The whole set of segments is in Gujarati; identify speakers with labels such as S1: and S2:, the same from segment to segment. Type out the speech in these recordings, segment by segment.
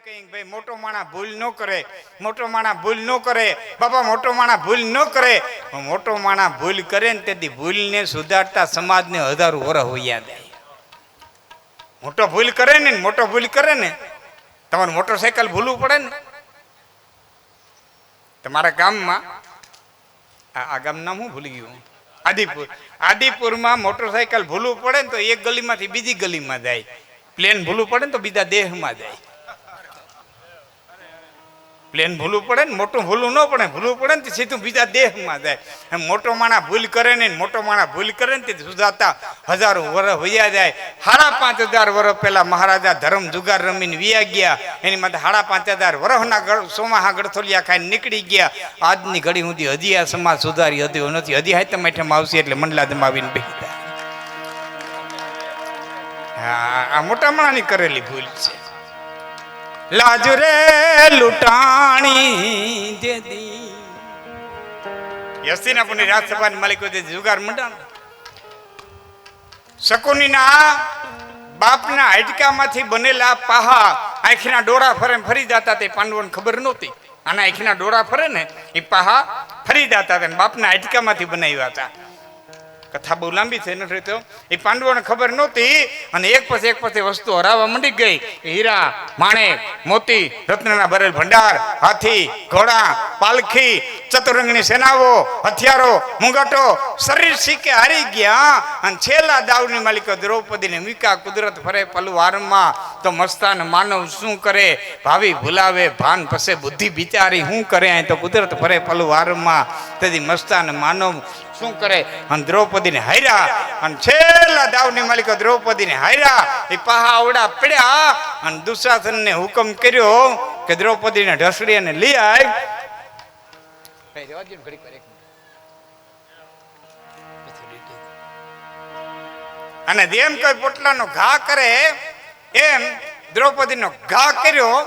S1: કઈ ભાઈ મોટો માણા ભૂલ ન કરે, મોટો માણા ભૂલ ન કરે, બાપા મોટો માણા ભૂલ ન કરે. મોટો માણા ભૂલ કરે ને તેથી ભૂલને સુધારતા સમાજને હજારો વર્ષ હોયા જાય. મોટો ભૂલ કરે ને, મોટો ભૂલ કરે ને, તમારે મોટરસાયકલ ભૂલવું પડે ને. તમારા ગામમાં આ ગામનું નામ હું ભૂલી ગયું, આદિપુર. આદિપુરમાં મોટરસાયકલ ભૂલવું પડે ને તો એક ગલીમાંથી બીજી ગલીમાં જાય. પ્લેન ભૂલવું પડે ને તો બીજા દેહમાં જાય. પ્લેન ભૂલવું પડે ને, મોટું ભૂલવું ન પડે, ભૂલવું પડે ને તો સીધું બીજા દેહમાં જાય. એમ મોટો માણા ભૂલ કરે ને, મોટો માણા ભૂલ કરે ને તે સુધારતા હજારો વર્ષ વયા જાય. 5,500 વર્ષ પહેલા મહારાજા ધર્મ જુગાર રમીને વિયા ગયા. એની માટે 5,500 વર્ષના સોમાહા ગળથોલિયા ખાઈને નીકળી ગયા. આજની ઘડી સુધી હજી આ સમાજ સુધારી હતી નથી. હજી હાથમ આઠમ આવશે એટલે મંડલા જમાવીને બેસી જાય. હા, આ મોટા માણાની કરેલી ભૂલ છે. લાજ રે લૂંટાણી જેદી યસ્તિનાપુરની રાજસભાની માલિકો જે જુગાર મંડાણ. શકુનીના બાપના હાડકામાંથી બનેલા પાહા આંખના ડોરા ફરે ફરી જતા. તે પાંડવોને ખબર નહોતી. આના આંખના ડોરા ફરે ને એ પાહા ફરી જતા હતા. બાપના હાડકામાંથી બનાવ્યા હતા. કથા બહુ લાંબી છે નથી તો એ પાંડવોને ખબર નહોતી. અને એક પછી વસ્તુ હરાવવા માંડી ગઈ. હીરા, માણેક, મોતી, રત્નના ભરેલ ભંડાર, હાથી, ઘોડા, પાલખી, ચતુરંગની સેનાઓ, હથિયારો, મુંગટો શરીર શીકે હારી ગયા. અને છેલ્લા દાવની માલિકો દ્રૌપદીને મીકા કુદરત ફરે પલવારમાં. તો મસ્તાન માનવ શું કરે, ભાવિ ભૂલાવે ભાન પસે બુદ્ધિ બિચારી શું કરે. તો કુદરત ફરે પલવારમાં તેથી મસ્તાન માનવ શું કરે. અને દ્રૌપદીને હાર્યા. અને છેલ્લા દાવની માલિકો દ્રૌપદીને હાર્યા. એ પાહા આવડા પડ્યા. અને દુશાસનને હુકમ કર્યો કે દ્રૌપદીને ઢસડી અને લઈ આવ. અને જેમ કોઈ પોટલાનો ઘા કરે એમ દ્રૌપદીનો ઘા કર્યો.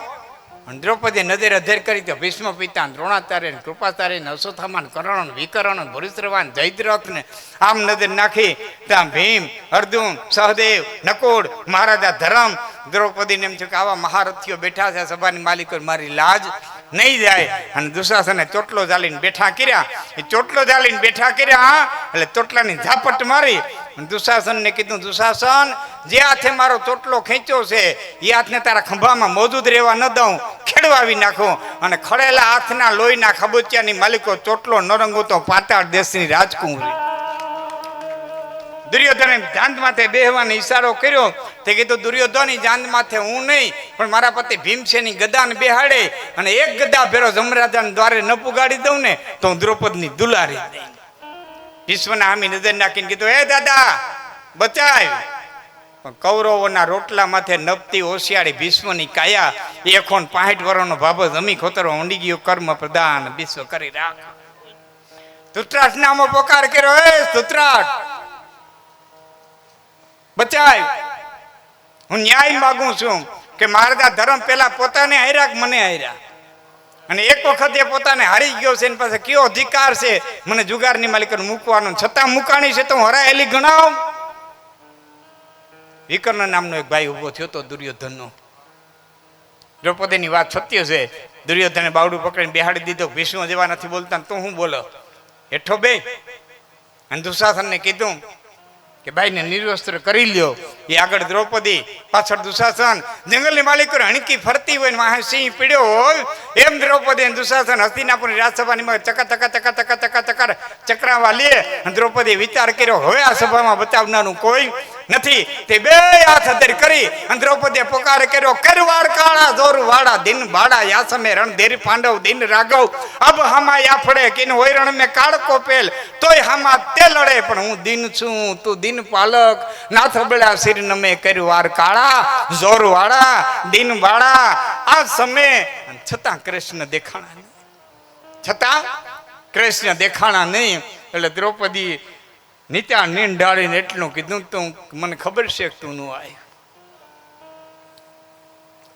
S1: અને દ્રૌપદી નજર અધેર કરી તો ભીષ્મ પિતા, દ્રોણાચાર્ય, કૃપાચાર્ય, અશ્વત્થામા, કર્ણ, વિકર્ણ, ભૂરિશ્રવા, જયદ્રથ ને આમ નજર નાખી. ત્યાં ભીમ, અર્જુન, સહદેવ, નકુળ, મહારાજા ધર્મ. દ્રૌપદીને એમ થયું કે આવા મહારથીઓ બેઠા છે સભાની માલિકો, મારી લાજ નહીં જાય. અને દુશાસને ચોટલો ઝાલીને બેઠા કર્યા. એ ચોટલો ઝાલીને બેઠા કર્યા એટલે ચોટલાની ઝાપટ મારી. દુશાસનને કીધું, દુશાસન જે હાથે મારો ચોટલો ખેંચ્યો છે એ હાથને તારા ખંભામાં મોજૂદ રહેવા ન દઉં, ખેડવાવી નાખું. અને ખડેલા હાથના લોહીના ખબુચિયાની માલિકો ચોટલો ન રંગો તો પાતાળ દેશની રાજકુંવરી. દુર્યોધને જાંદ માથે બેહવાનો ઈશારો કર્યો. તે કીધું, દુર્યોધનની જાંદ માથે હું નહીં પણ મારા પતિ ભીમસેની ગદાને બેહાડે અને એક ગદા ફેરો જમરાજાને દ્વારે ન પુગાડી દઉં ને તો હું દ્રૌપદની દુલારી દઈ. ભીષ્મના આમી નજર નાખીને કીધું, હે દાદા બચાવ. પણ કૌરવોના રોટલા માથે નપતી હોશિયારી ભીષ્મની કાયા. 165 વર્ષનો ભાભો જમી ખોતરો ઊંડી ગયો કર્મ પ્રદાન વિશ્વ કરી રાખ. ધૃતરાષ્ટ્ર નામો પોકાર કર્યો, હે ધૃતરાષ્ટ્ર બચાવ. હું ન્યાય માગું છું કે મહારાજા ધર્મ પેલા પોતાને હાર્યા કે મને હાર્યા. અને એક વખત એ પોતાને હારી ગયો છે એની પાસે કયો અધિકાર છે મને જુગારની માલિકોને મૂકવાનો, છતાં મુકાણી છે તો હું હરાયેલી ગણાવ. વિકર્ણ નામનો એક ભાઈ ઉભો થયો તો દુર્યોધનનો. દ્રૌપદીની વાત સત્ય છે. દુર્યોધને બાવડું પકડીને બેહાડી દીધો. ભીષ્મ જેવા નથી બોલતા તો હું બોલો હેઠો બે. અને દુશાસનને કીધું કે ભાઈને નિર્વસ્ત્ર કરી લ્યો. એ આગળ દ્રૌપદી, પાછળ દુશાસન. જંગલની માલિકો હણકી ફરતી હોય ને વાહે સિંહ પીડ્યો હોય એમ દ્રૌપદી અને દુશાસન હસ્તિનાપુરની રાજસભાની ચકા ચકા ચકા ચકા ચકા ચકા ચક્રાવા લે. દ્રૌપદી વિચાર કર્યો, હવે આ સભામાં બચાવનારું કોઈ નથી. તે બે હાથ અધર કરી અને દ્રૌપદીએ પોકાર કર્યો, કરવાડ કાળા જોર વાળા દિન બાળા યાસમે રણ ધેર પાંડવ દિન રાઘવ અબ હમા યાફડે કિન હોય રણ મે કાળકો પેલ તોય હમા તે લડે. પણ હું દિન છું, તું દિન પાલક. નાથ બળા શિર નમે કરવાર કાળા જોર વાળા દિન બાળા આ સમય. છતાં કૃષ્ણ દેખાણા નહીં, છતાં કૃષ્ણ દેખાણા નહીં. એટલે દ્રૌપદી નીચા નીંદ ડાળીને એટલું કીધું, તું મને ખબર છે કે તું નું આય.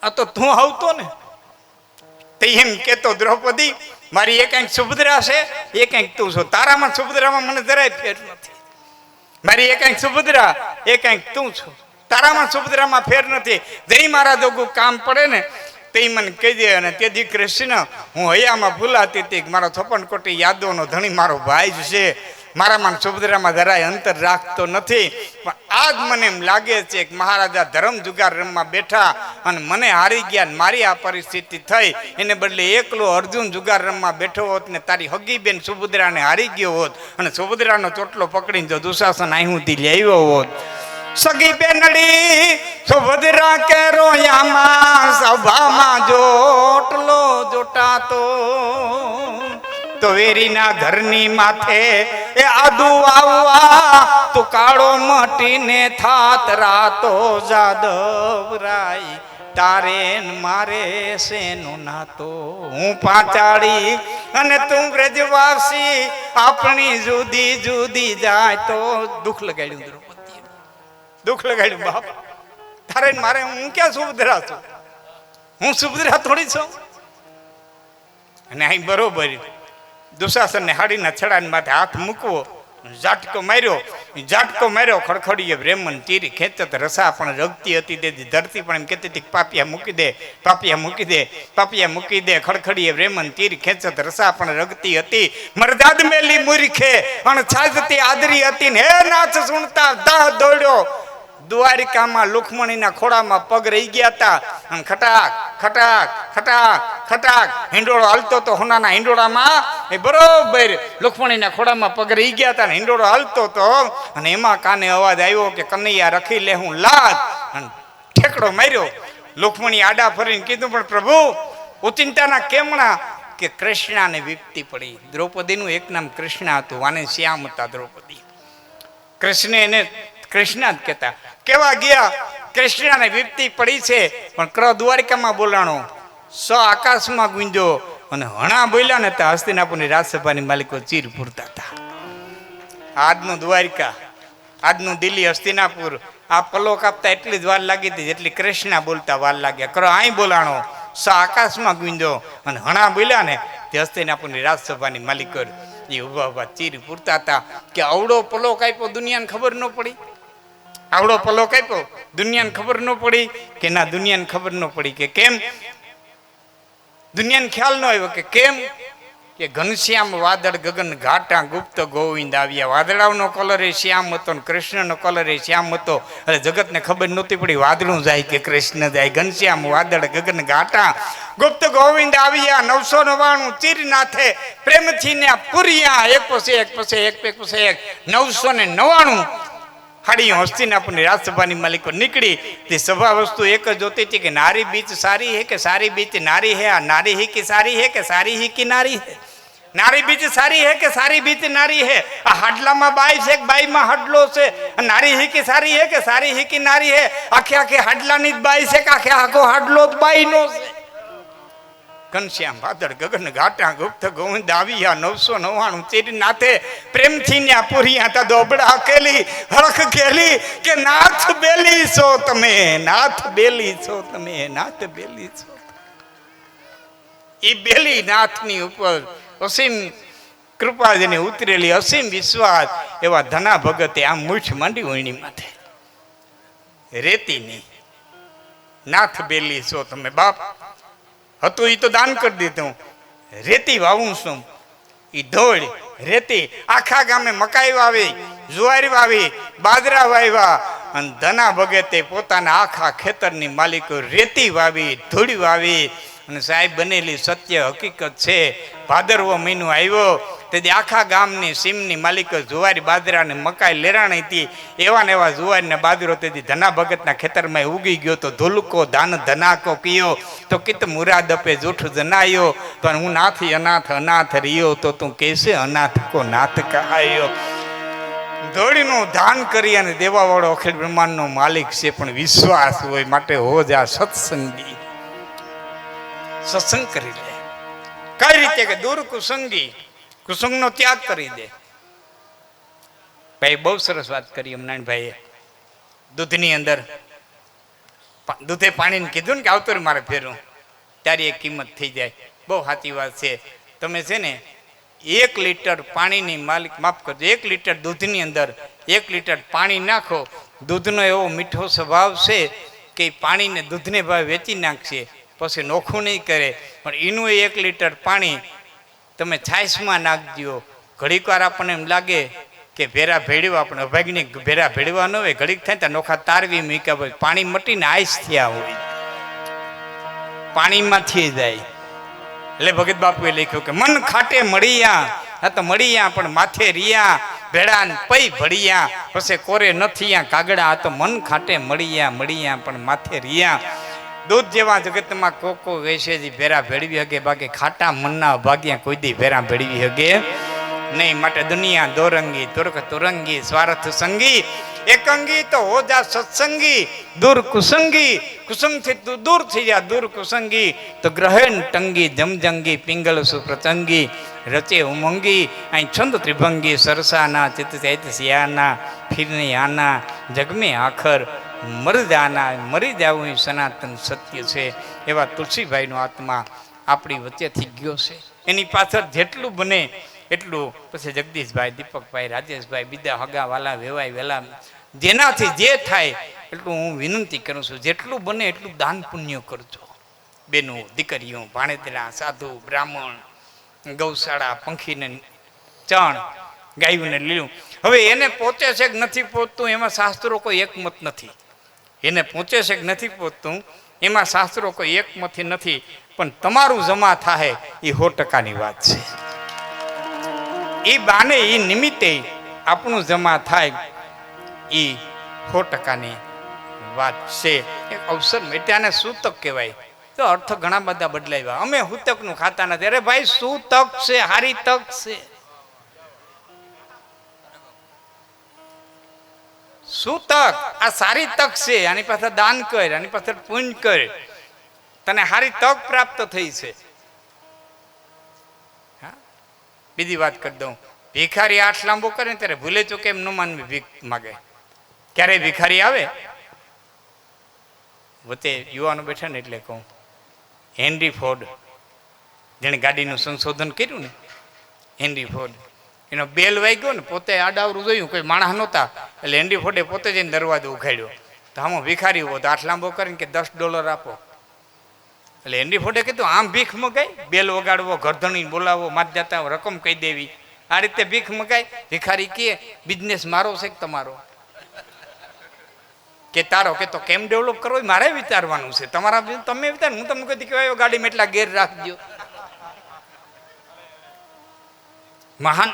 S1: આ તો તું આવતો ને. તે એમ કેતો, દ્રૌપદી મારી એક કંઈક સુભદ્રા છે, એ કંઈક તું છો. તારામાં સુભદ્રામાં મને જરાય ફેર નથી. મારી એક કંઈક સુભદ્રા, એ કંઈક તું છો. તારામાં સુભદ્રામાં ફેર નથી. જય મારા જોગું કામ પડે ને તે મને કહી દે. અને તેથી કૃષ્ણ હું હૈયામાં ભૂલાતી હતી કે મારો 56 કોટી યાદવનો ધણી મારો ભાઈ જ છે, મારામાં સુભદ્રામાં જરાય અંતર રાખતો નથી. પણ આજ મને એમ લાગે છે કે મહારાજા ધર્મ જુગાર રમવા બેઠા અને મને હારી ગયા, મારી આ પરિસ્થિતિ થઈ. એને બદલે એકલો અર્જુન જુગાર રમવા બેઠો હોત ને તારી હગી બેન સુભદ્રાને હારી ગયો હોત અને સુભદ્રાનો ચોટલો પકડીને જો દુશાસન અહીં સુધી લાવ્યો હોત. સગી બેનડી સુભદ્રા કે રોયામાં સભામાં જોટલો જોટાતો તો વેરીના ઘરની માથે એ આદુ આવવા તો કાળો મટીને થાત રાતો જાદવરાય તારે મારે શેનો નાતો. હું પાંચાળી અને તું બ્રજવાસી આપણી જુદી જુદી જાય તો દુઃખ લગાડ્યું દ્રૌપદી, દુઃખ લગાડ્યું બાપ. તારે મારે હું ક્યાં સુભદ્રા છું? હું સુભદ્રા થોડી છું. અને અહીં બરોબર દુશાસનને હાડીના છડાની માથે હાથ મૂકવો, ઝાટકો માર્યો ખડખડીએ બ્રેહ્મણ તીરી ખેંચત રસા પણ રગતી હતી. તેથી ધરતી પણ એમ કહેતી હતી પાપિયા મૂકી દે. ખડખડીએ બ્રેહ્મણ તીર ખેંચત રસા પણ રગતી હતી. મરદાદ મેલી મૂર્ખે અને છાજતી આદરી હતી ને હે નાચ સુણતા દાહ દોડ્યો. દ્વારિકામાં લુખમણીના ખોળામાં પગ રહી ગયા હતા અને ખટાક ખટાક ખટાક ખટાક હિંડોળો હાલતો તો હોનાના હિંડોળામાં એ બરોબર લુખમણીના ખોળામાં પગ રહી ગયા હતા ને હિંડોળો હાલતો તો અને એમાં કાને અવાજ આવ્યો કે કનૈયા રખી લે હું લાજ, અને ઠેકડો માર્યો. લુખમણી આડા ફરીને કીધું પણ પ્રભુ ઉચિંતાના કેમણા કે કૃષ્ણાને વિપત્તિ પડી. દ્રૌપદીનું એક નામ કૃષ્ણ હતું, વાને શ્યામ હતા દ્રૌપદી. કૃષ્ણ એને કૃષ્ણ જ કહેતા. કેવા ગયા કૃષ્ણને વિપત્તિ પડી છે પણ ક્ર દ્વારિકામાં બોલાણો, આકાશમાં ગુંજો અને હણા બોલ્યા ને ત્યાં હસ્તિનાપુરની રાજસભાની માલિકો ચીર પૂરતા હતા. આજનું દ્વારિકા, આજનું દિલ્હી, હસ્તિનાપુર આ પલો કાપતા એટલી જ વાર લાગી હતી જેટલી કૃષ્ણ બોલતા વાર લાગ્યા. ક્ર અહીં બોલાણો, આકાશમાં ગુંજો અને હણા બોલ્યા ને તે હસ્તિનાપુરની રાજસભાની માલિકો એ ઉભા ચીર પૂરતા હતા કે અવડો પલો કાપ્યો દુનિયાને ખબર ન પડી. આવડો પલો કાપ્યો દુનિયાને ખબર ન પડી કે ના દુનિયાને ખબર ન પડી કે કેમ? દુનિયાને ખ્યાલ ન આવ્યો કે કેમ? કે ઘનશ્યામ વાદળ ગગન ઘાટા ગુપ્ત ગોવિંદ આવ્યા. વાદળાનો કલર એ શ્યામ હતો ને કૃષ્ણનો કલર એ શ્યામ હતો. એટલે જગતને ખબર નહોતી પડી વાદળું જાય કે કૃષ્ણ જાય. ઘનશ્યામ વાદળ ગગન ઘાટા ગુપ્ત ગોવિંદ આવ્યા. 999 ચીરનાથે પ્રેમથી ને પુરિયા, એક પછી એક 999 હાડી હસ્તિનાપુરની રાજસભાની માલિકો નીકળી. તે સભા વસ્તુ એક જ જોતી હતી કે નારી બીચ સારી હે કે સારી બીચ નારી હે. આ નારી હી કી સારી હે કે સારી હી કી નારી હે? નારી બીચ સારી હે કે સારી બીચ નારી હે? આ હાડલામાં બાઈ છે કે બાઈમાં હાડલો છે? નારી હી કી સારી હે કે સારી હી કી નારી હે? આખે હાડલાની જ બાઈ છે કે આખો હાડલો જ બાઈનો છે? ઘનશ્યામ વાદળ ગગન ઘાટા ગુપ્ત ગોવિંદ આવ્યા. 999 ચીરનાથે પ્રેમથી ન્યા પૂર્યા હતા. દોબડા કેલી હરખ કેલી કે નાથ બેલી છો તમે, નાથ બેલી છો તમે, નાથ બેલી છો. એ બેલી નાથની ઉપર અસીમ કૃપા જેને ઉતરેલી, અસીમ વિશ્વાસ એવા ધના ભગતે આમ મૂઠ માંડી વણી માથે રેતીની. નાથ બેલી છો તમે બાપ. હતું એ તો દાન કરી દીધું. રેતી વાવું છું, એ ધોળ રેતી. આખા ગામે મકાઈ વાવી, જુવારી વાવી, બાજરા વાવ્યા અને ધના ભગતે પોતાના આખા ખેતરની માલિકો રેતી વાવી, ધૂળ વાવી. અને સાહેબ બનેલી સત્ય હકીકત છે. ભાદરવો મહિનો આવ્યો તેથી આખા ગામની સીમની માલિકો જુવારી બાજરા ને મકાઈ લેરાણી હતી. એવા ને એવા જુવારી ને બાજરો તેથી ધના ભગતના ખેતરમાં ઉગી ગયો. તો ધુલકો ધાન ધનાકો કયો તો કિત મુરાદ અપે જૂઠ જનાયો. તો હું નાથી અનાથ અનાથ રહ્યો તો તું કેસે અનાથ કો નાથ કહાયો. ધોળીનું ધાન કરી અને દેવાવાળો અખિલ બ્રહ્માંડનો માલિક છે. પણ વિશ્વાસ હોય માટે હો જા સત્સંગી. સત્સંગ કરી લે. કઈ રીતે કે દૂર કુસંગી, કુસંગનો ત્યાગ કરી દે. ભાઈ બહુ સરસ વાત કરી અમનાનભાઈએ. દૂધની અંદર દૂધે પાણીને કીધું ને કે આવતો મારે ફેરવું ત્યારે એ કિંમત થઈ જાય. બહુ સાચી વાત છે. તમે છે ને 1 લીટર પાણીની માલિક માફ કરજો, 1 લીટર દૂધની અંદર 1 લીટર પાણી નાખો. દૂધનો એવો મીઠો સ્વભાવ છે કે પાણીને દૂધને ભાવે વેચી નાખશે પછી નોખું નહીં કરે, પણ એનું 1 લીટર પાણી તમે છાશમાં નાખજો. ઘડીક વાર આપણને એમ લાગે કે ભેરા ભેળવા, આપણે અભાગની ભેરા ભેળવા ન હોય, ઘડીક થાય તો નોખા તારવી મૂક્યા હોય, પાણી મટીને આઈસ થયા હોય, પાણીમાંથી જાય. એટલે ભગત બાપુએ લખ્યું કે મન ખાટે મળીયા, આ તો મળીયા પણ માથે રિયા, ભેડા પૈ ભળિયા પછી કોરે નથી કાગડા. આ તો મન ખાટે મળીયા પણ માથે રિયા. દૂધ જેવા જગતમાં કોકો વેસે જી ભેરા ભેળવી હગે, બાકી ખાટા મનના ભાગ્યા કોઈ દી ભેરા ભેળવી હગે નહીં. માટે દુનિયા દોરંગી તુર્ક તુરંગી સ્વાર્થ સંગી, એકંગી તો હો જા સત્સંગી, દૂર કુસંગી કુસંગથી તું દૂર થઈ જા, દૂર કુસંગી તો ગ્રહણ ટંગી, જમજંગી પિંગલ સુપ્રતંગી, રચે ઉમંગી અહીં છંદ ત્રિભંગી, સરસાના ચિત્ત ચૈત સિયાના ફિરને આના, જગમે આખર મર જાના, મરી જાવું એ સનાતન સત્ય છે. એવા તુલસીભાઈનો આત્મા આપણી વચ્ચેથી ગયો છે. એની પાછળ જેટલું બને એટલું પછી જગદીશભાઈ, દીપકભાઈ, રાજેશભાઈ, બીજા હગા વાલા વેવાય વેલા, જેનાથી જે થાય એટલું હું વિનંતી કરું છું, જેટલું બને એટલું દાન પુણ્ય કરજો. બેનો, દીકરીઓ, ભાણેતરા, સાધુ, બ્રાહ્મણ, ગૌશાળા, પંખીને ચણ, ગાયુંને લીલું. હવે એને પહોંચે છે કે નથી પહોંચતું એમાં શાસ્ત્રો કોઈ એકમત નથી. એને પહોંચે છે કે નથી પહોંચતું એમાં શાસ્ત્રો કોઈ એકમતથી નથી, પણ તમારું જમા થાય એ 100%ની વાત છે. એ બાને એ નિમિત્તે આપણું જમા થાય એ 100%ની વાત છે. એક અવસર મેટ્યાને સૂતક કહેવાય. તો અર્થ ઘણા બધા બદલાવ્યા. અમે સૂતકનું ખાતા નથી. અરે ભાઈ સૂતક છે, હારી તક છે. સૂતક આ સારી તક છે. આની પાસે દાન કર, આની પાસે પુણ્ય કર, તને સારી તક પ્રાપ્ત થઈ છે. બીજી વાત કરી દઉં, ભિખારી આઠ લાંબો કરે ને ત્યારે ભૂલે ચૂકે એમ ન માનવી ભીખ માગે. ક્યારે ભિખારી આવે વચ્ચે યુવાનો બેઠા ને એટલે કહું, હેનરી ફોર્ડ જેણે ગાડીનું સંશોધન કર્યું ને, હેનરી ફોર્ડ, એનો બેલ વાગ્યો ને પોતે આડાવરું જોયું, કોઈ માણસ નહોતા, એટલે હેનરી ફોર્ડે પોતે જઈને દરવાજો ઉખાડ્યો. તો આમાં ભિખારી ઉભો તો આઠ લાંબો કરીને કે $10 આપો. એટલે હેનરી ફોર્ડે કીધું આમ ભીખ મગાય, બેલ વગાડવો, ઘરધણી બોલાવો, માત જતા રકમ કહી દેવી, આ રીતે ભીખ મગાય? ભિખારી કે બિઝનેસ મારો છે કે તમારો કે તારો? કે તો કેમ ડેવલપ કરવો મારે વિચારવાનું છે, તમારા તમે વિચાર, હું તમને કદી કહેવાય ગાડીમાં એટલા ગેર રાખજો. મહાન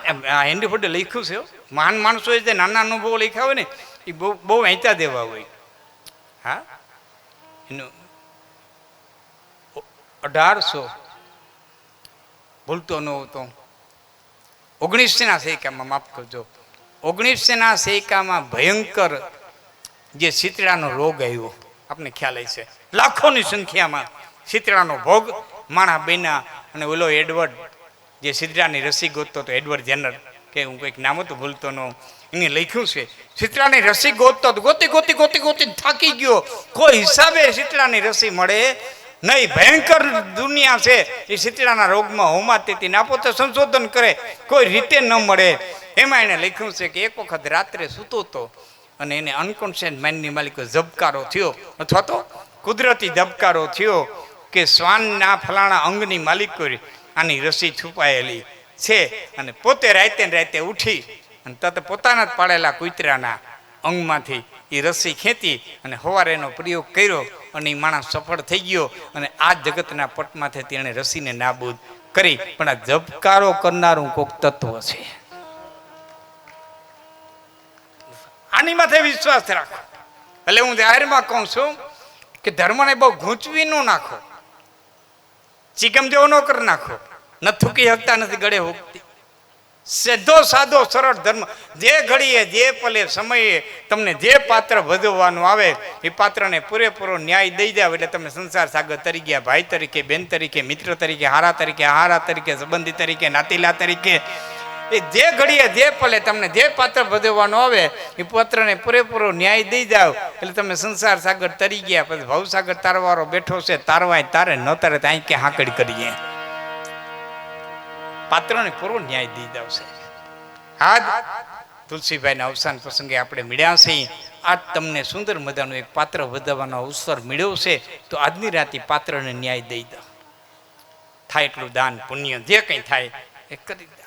S1: હેનરી ફોર્ડે લખ્યું છે, મહાન માણસોએ જે નાના અનુભવો લખ્યા હોય ને એ બહુ વહેંચા દેવા હોય. હા, એનું 1800 ભૂલતો ન હોતો 1900ના સૈકામાં, માફ કરજો, 1900ના સૈકામાં ભયંકર જે શીતળાનો રોગ આવ્યો, આપને ખ્યાલ છે. લાખોની સંખ્યામાં શીતળાનો ભોગ માણા બન્યા. અને ઓલો એડવર્ડ જે શીતળાની રસી ગોતતો હતો, એડવર્ડ જેનર કે હું કંઈક નામ હતું ભૂલતો ન, એને લખ્યું છે શીતળાની રસી ગોતતો ગોતી ગોતી ગોતી ગોતી થાકી ગયો, કોઈ હિસાબે શીતળાની રસી મળે નહીં. ભયંકર દુનિયા છે એ શીતળાના રોગમાં હોમાતી હતી. ના પોતે સંશોધન કરે, કોઈ રીતે ન મળે. એમાં એને લખ્યું છે કે એક વખત રાત્રે સૂતો હતો અને એને અનકોન્શિયસ માઇન્ડની માલિકો ઝબકારો થયો, અથવા તો કુદરતી ઝબકારો થયો કે શ્વાનના ફલાણા અંગની માલિકો આની રસી છુપાયેલી છે. અને પોતે રાતે ને રાતે ઉઠી અને તત પોતાના જ પાડેલા કૂતરાના અંગમાંથી એ રસી ખેંચી અને સવારે એનો પ્રયોગ કર્યો અને એ માણસ સફળ થઈ ગયો. અને આ જગતના પટમાંથી તેણે રસીને નાબૂદ કરી. પણ આ ઝબકારો કરનારું કોઈક તત્વ છે. આની માથે વિશ્વાસ રાખો. એટલે હું જાહેરમાં કહું છું કે ધર્મને બહુ ગૂંચવી ન નાખો, ચીકમ જેવો ન કરી નાખો. ન થૂકી શકતા નથી ગળે હોકતી. સીધો સાદો સરળ ધર્મ. જે ઘડીએ જે પલે સમયે તમને જે પાત્ર ભજવવાનું આવે એ પાત્રને પૂરેપૂરો ન્યાય દઈ જાવ એટલે તમે સંસાર સાગર તરી ગયા, ભાઈ તરીકે, બેન તરીકે, મિત્ર તરીકે, હારા તરીકે, હારા તરીકે, સંબંધી તરીકે, નાતીલા તરીકે, એ જે ઘડીએ જે પલે તમને જે પાત્ર ભજવવાનું આવે એ પાત્રને પૂરેપૂરો ન્યાય દઈ જાવ એટલે તમે સંસાર સાગર તરી ગયા. પછી ભવસાગર તારવારો બેઠો છે, તારવાય તારે ન તારે ત્યાં કે હાંકડી કરીએ. પાત્રને પૂરો ન્યાય દઈ જાવ છે. હા, તુલસીભાઈના અવસાન પ્રસંગે આપણે મળ્યા છીએ. આજ તમને સુંદર મજાનું એક પાત્ર વધાવવાનો અવસર મળ્યો છે, તો આજની રાતે પાત્રને ન્યાય દઈ દો. થાય એટલું દાન પુણ્ય જે કંઈ થાય એ કરી દો.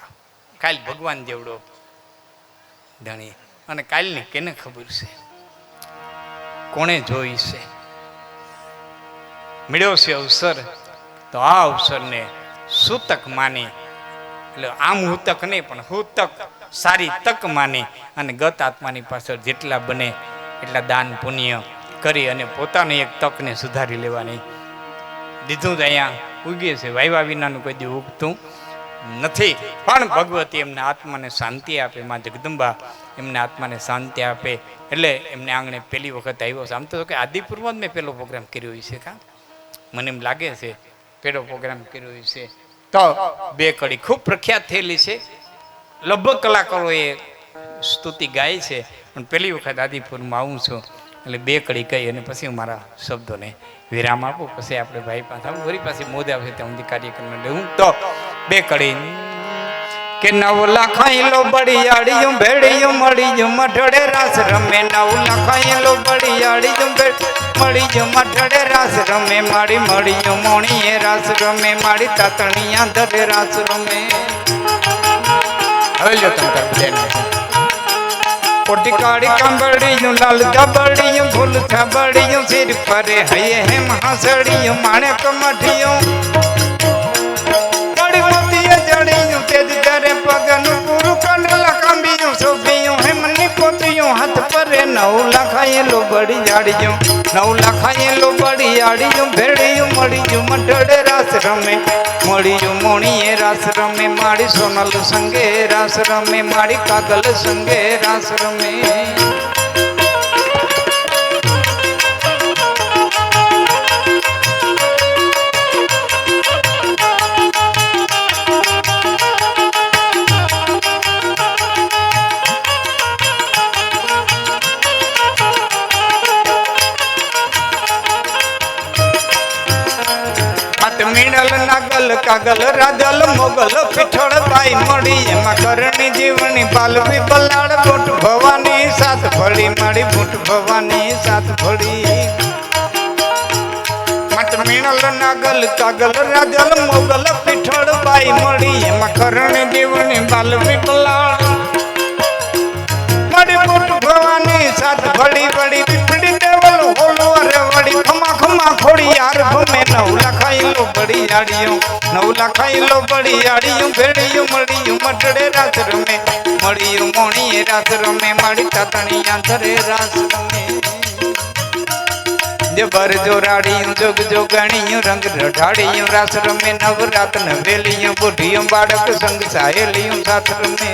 S1: કાલ ભગવાન જેવડો ધણી, અને કાલની કેને ખબર છે, કોણે જોઈ છે. મળ્યો છે અવસર, તો આ અવસરને સૂતક માની, એટલે આમ હુતક નહીં પણ હુતક સારી તક માની અને ગત આત્માની પાછળ જેટલા બને એટલા દાન પુણ્ય કરી અને પોતાની એક તકને સુધારી લેવાની. દીધું તો અહીંયા ઉગે છે, વાયવા વિનાનું કોઈ દી ઉગતું નથી. પણ ભગવતી એમના આત્માને શાંતિ આપે, માં જગદંબા એમના આત્માને શાંતિ આપે. એટલે એમને આંગણે પહેલી વખત આવ્યો છે. આમ તો કે આદિપુરમાં જ મેં પહેલો પ્રોગ્રામ કર્યો છે, કા મને એમ લાગે છે પહેલો પ્રોગ્રામ કર્યો છે. તો બે કડી ખૂબ પ્રખ્યાત થયેલી છે, લગભગ કલાકારોએ સ્તુતિ ગાય છે, પણ પહેલી વખત આદિપુરમાં આવું છું એટલે બે કડી કહી અને પછી હું મારા શબ્દોને વિરામ આપું. પછી આપણે ભાઈ પાસે આવું, વળી પાછી મોજ આવશે ત્યાં સુધી કાર્યક્રમ લેવું. તો બે કડી કે 9 લાખાયેલો બળિયાળિયું ભેડિયું મળીયું મઢડે રાસ રમે. 9 લાખાયેલો બળિયાળિયું મળીયું મઢડે રાસ રમે. મારી મળીયું મોણીએ રાસ રમે. મારી તાતણિયા ધરે રાસ રમે. હવે લ્યો તમે બેન કોટી કાળી કાંબળિયું લાલ ગબડિયું ફૂલ છબડિયું સિર પરે હૈયે હેમ હાસડિયું માણેક મઢિયું કડી મોતીએ જડિયું તેજ કરે પગનું પૂરું કંડલા કાંબિયું શોભિયું હેમની પોતિયું હાથ પરે. 9 લાખાયેલો બળિયાળિયું 9 લાખાયેલો બળિયાળિયું ભેડિયું મળીયું મઢડે રાસ રમે. મળીયું મોણીએ રાસ રમે. મારી સોનલ સંગે રાસ રમે. મારી કાગલ સંગે રાસ રમે. મીણલ નાગલ કાગલ રાજલ મોગલ પીઠળ બાઈ મળી. એમાં કરણી જીવની બાલવી બલાડ બૂટ ભવાની સાત ભળી. મારી બૂટ ભવાની સાત ભળી. મત મીણલ નાગલ કાગલ રાજલ મોગલ પીઠળ બાઈ મળી. એમાં કરણી જીવની બાલવી બલાડ મારી બૂટ ભવાની સાત ભળી. વળી પીપળી દેવલ હોલો રે વળી ખમા ખમા ખોડી યાર ભમે. 9 લાખાયેલો બળિયાળિયું 9 લાખાયેલો બળિયાળિયું ભેડિયું મળીયું મઢડે રાસ રમે. મળીયું મોણીએ રાસ રમે. મારી તાતણિયા ધરે રાસ રમે. જબર જોરાડિયું જોગ જોગણિયું રંગ રઢાડિયું રાસ રમે. નવરાત નવેલિયું બુઢિયું બાળક સંગ સાહેલિયું સાથ રમે.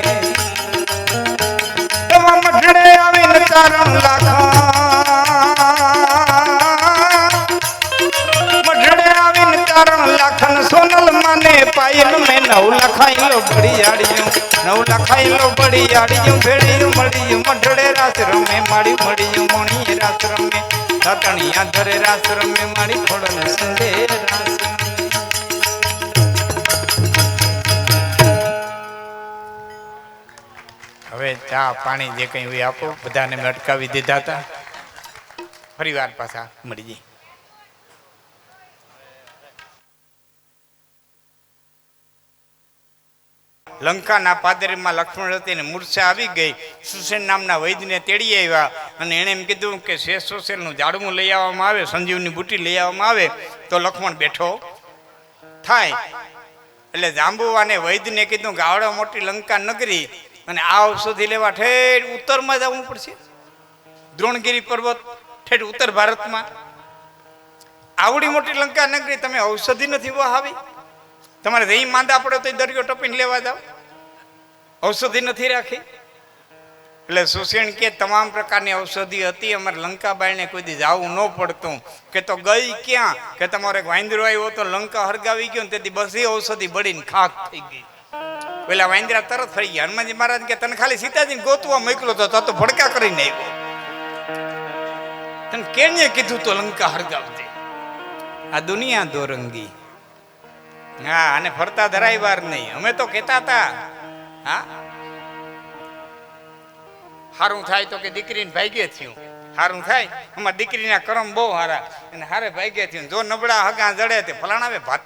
S1: મઢડે આવીને તારણ લાખા લાખન સોનલ માને પાયલ મેં 9 લાખાયેલો બળિયાળિયું 9 લાખાયેલો બળિયાળિયું ભેડિયું મળીયું મઢડે રાસ રમે. મારી મળીયું મોણીએ રાસ રમે. તાતણિયા ધરે રાસ રમે. મારી ખોડલ સંગે રાસ રમે. હવે ચા પાણી જે કંઈ હોય આપો. બધાને મેં અટકાવી દીધા હતા, ફરી વાર પાછા મળી જઈએ. લંકાના પાદરીમાં લક્ષ્મણ હતી ને મૂર્છા આવી ગઈ. સુસેન નામના વૈદ્યને તેડી આવ્યા અને એણે એમ કીધું કે શેષ સુસેનનું ઝાડવું લઈ આવવામાં આવે, સંજીવની બુટી લઈ આવવામાં આવે તો લક્ષ્મણ બેઠો થાય. એટલે જાંબુવાને વૈદ્યને કીધું કે આવડો મોટી લંકા નગરી અને આ ઔષધિ લેવા ઠેઠ ઉત્તરમાં જવું પડશે, દ્રોણગીરી પર્વત ઠેઠ ઉત્તર ભારતમાં. આવડી મોટી લંકા નગરી તમે ઔષધિ નથી વહાવી? તમારે અહીં માંદા પડે તો દરિયો ટપીને લેવા જાવ, ઔષધિ નથી રાખી. એટલે સુસેન કે તમામ પ્રકારની ઔષધિ હતી, અમારે લંકા બાઈને કોઈ દી જવું ન પડતું. કે તો ગઈ ક્યાં? કે તમારે વાંદરો આવ્યો તો લંકા હરગાવી ગયો ને તેથી બધી ઔષધિ બળીને ખાક થઈ ગઈ. પેલા વાંદરા તરત ફરી ગયા. હનુમાનજી મહારાજ કે તને ખાલી સીતાજી ગોતવા મોકલો તો ભડકા કરીને આવ્યો, તને કેને કીધું તો લંકા હરગાવતી? આ દુનિયા દોરંગી. હા, અને ફરતા ધરાય વાર નહીં. અમે તો કહેતા હતા, હા સારું થાય તો કે દીકરીને ભાગ્યે થયું, સારું થાય અમારી દીકરીના કરમ બહુ સારા અને હારે ભાગ્યે થયું, જો નબળા હગા જડે તે ફલાણા ભાતી